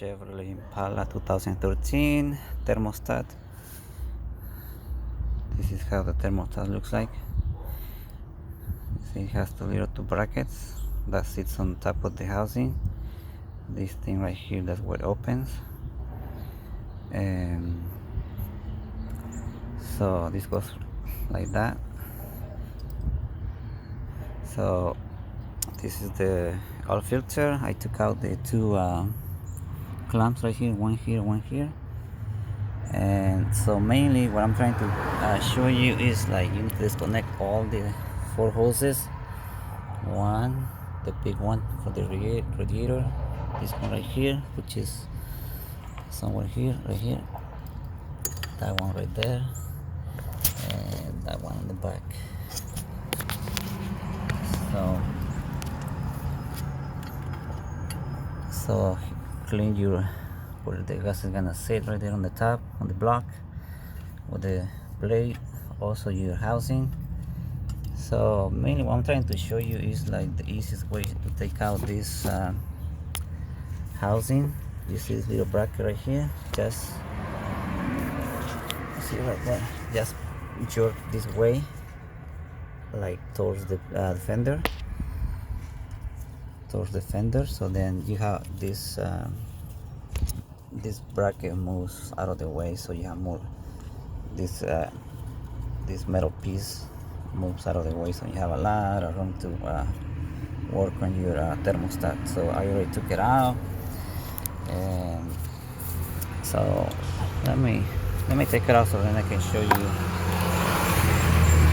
Chevrolet Impala 2013 thermostat. This is how the thermostat looks like. See, it has two brackets that sits on top of the housing. This thing right here, that's where it opens. And so this goes like that. So this is the oil filter. I took out the two clamps right here, one here. And so mainly what I'm trying to show you is like you need to disconnect all the four hoses. One, the big one for the radiator, this one right here, which is somewhere here, right here, that one right there, and that one in the back. So clean your where the gas is gonna sit right there on the top on the block with the blade, also your housing. So mainly what I'm trying to show you is like the easiest way to take out this housing. You see this little bracket right here, just see right there, just jerk this way like towards the fender, so then you have this this bracket moves out of the way, so you have more this metal piece moves out of the way, so you have a lot of room to work on your thermostat. So I already took it out, and so let me take it out so then I can show you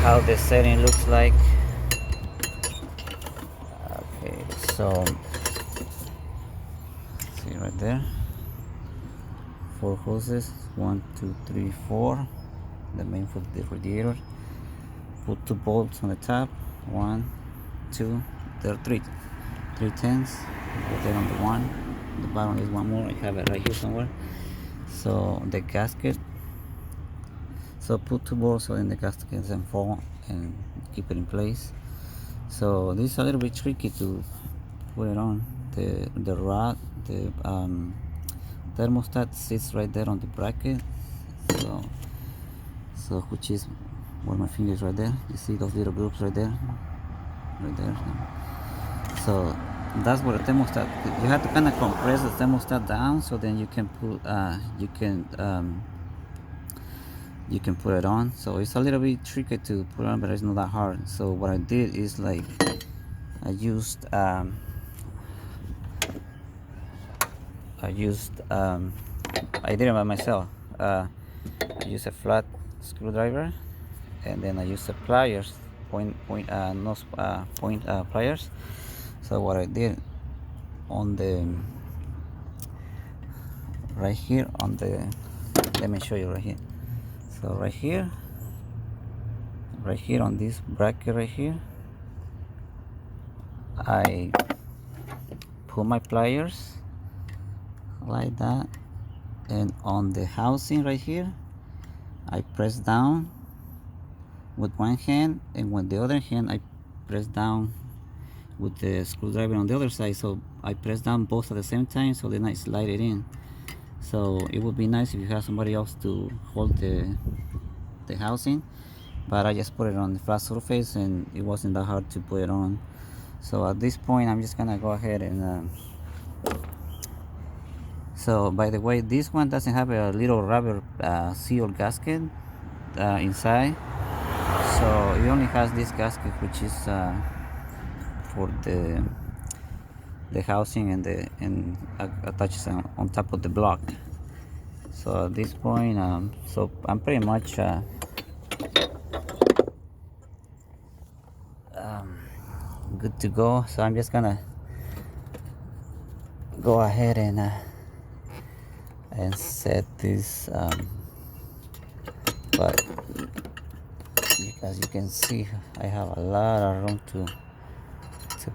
how the setting looks like. Okay, so see right there, 4 hoses, 1 2 3 4, the main for the radiator. Put 2 bolts on the top, 1 2, there are 3 10s right there on the one. The bottom is one more, I have it right here somewhere. So the gasket, so put 2 bolts so then the gasket doesn't fall and keep it in place. So this is a little bit tricky to put it on. The rod, the thermostat sits right there on the bracket, so which is where my fingers right there. You see those little groups right there. So that's where the thermostat. You have to kind of compress the thermostat down, so then you can put you can put it on. So it's a little bit tricky to put on, but it's not that hard. So what I did is like I used I did it by myself. I used a flat screwdriver, and then I used the pliers, point pliers. So what I did on the right here on the, let me show you right here. So right here on this bracket right here, I put my pliers like that, and on the housing right here I press down with one hand, and with the other hand I press down with the screwdriver on the other side. So I press down both at the same time, so then I slide it in. So it would be nice if you have somebody else to hold the housing, but I just put it on the flat surface and it wasn't that hard to put it on. So at this point I'm just gonna go ahead and so by the way, this one doesn't have a little rubber seal gasket inside, so it only has this gasket, which is for the housing and attaches on top of the block. So at this point, so I'm pretty much good to go. So I'm just gonna go ahead and set this, but as you can see, I have a lot of room to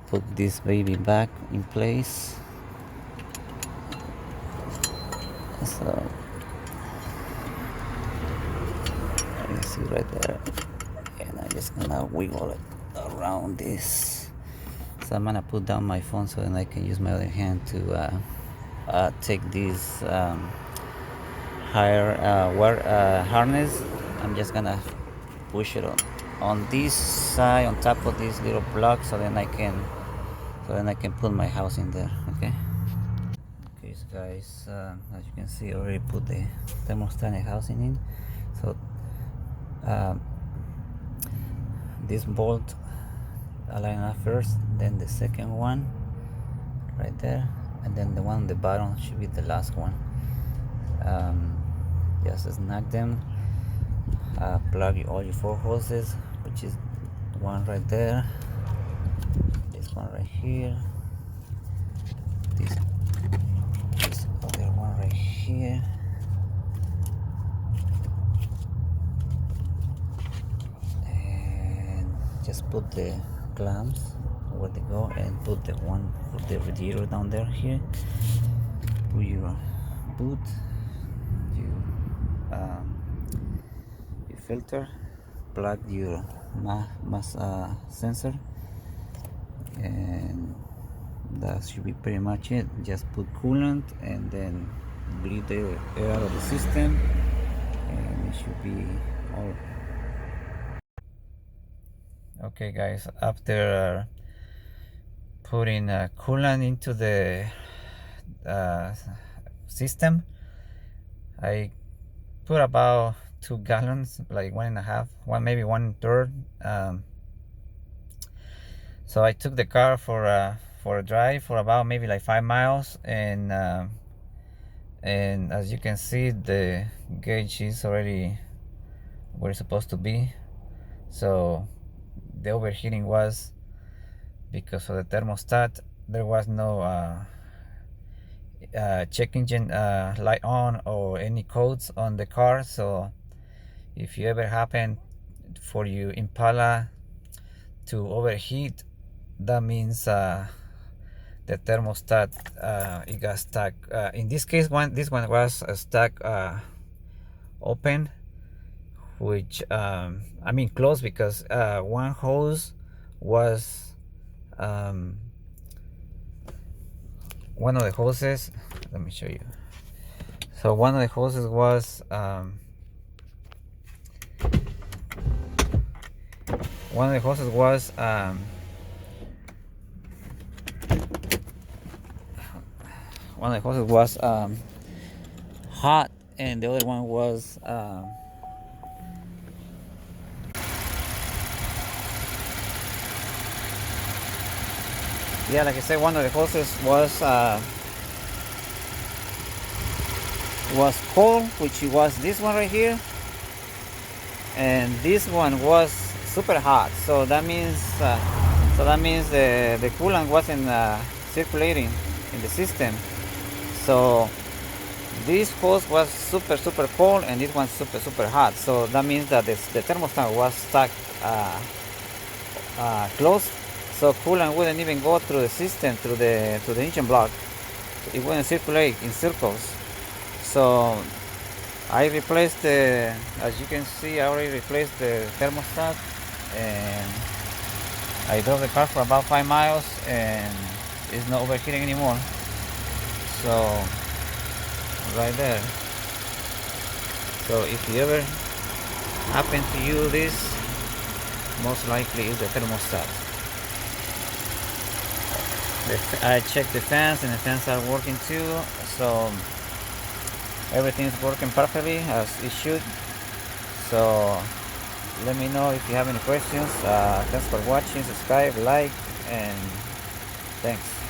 put this baby back in place. So you see right there, and I'm just gonna wiggle it around this. So I'm gonna put down my phone so then I can use my other hand to take this higher wire harness. I'm just gonna push it on this side on top of this little block, so then I can put my house in there. Okay. Okay, so guys, as you can see, I already put the thermostat and housing in. So um, this bolt align up first, then the second one right there, and then the one on the bottom should be the last one. um, just snag them, plug all your four hoses, which is one right there, this one right here, this other one right here, and just put the clamps where they go, and put the one for the radiator down there here. Put your boot, your your filter, plug your mass sensor, and that should be pretty much it. Just put coolant and then bleed the air out of the system, and it should be all. Okay guys, after putting coolant into the system, I put about 2 gallons, like 1.5, maybe 1/3. So I took the car for a drive for about maybe like 5 miles, and as you can see, the gauge is already where it's supposed to be. So the overheating was because of the thermostat. There was no check engine light on or any codes on the car. So if you ever happen for your Impala to overheat, that means the thermostat it got stuck. In this case, this one was stuck open, which I mean closed, because one hose was one of the hoses. Let me show you. So one of the hoses was one of the hoses was hot, and the other one was yeah, like I said, one of the hoses was cold, which was this one right here, and this one was super hot. So that means the coolant wasn't circulating in the system. So this hose was super cold, and this one's super hot. So that means that the thermostat was stuck closed, so coolant wouldn't even go through the system, through the engine block. It wouldn't circulate in circles. So I replaced as you can see, I already replaced the thermostat, and I drove the car for about 5 miles, and it's not overheating anymore. So right there. So if you ever happen to use this, most likely is the thermostat. I checked the fans, and the fans are working too, so everything's working perfectly as it should. So let me know if you have any questions. Thanks for watching. Subscribe, like, and thanks.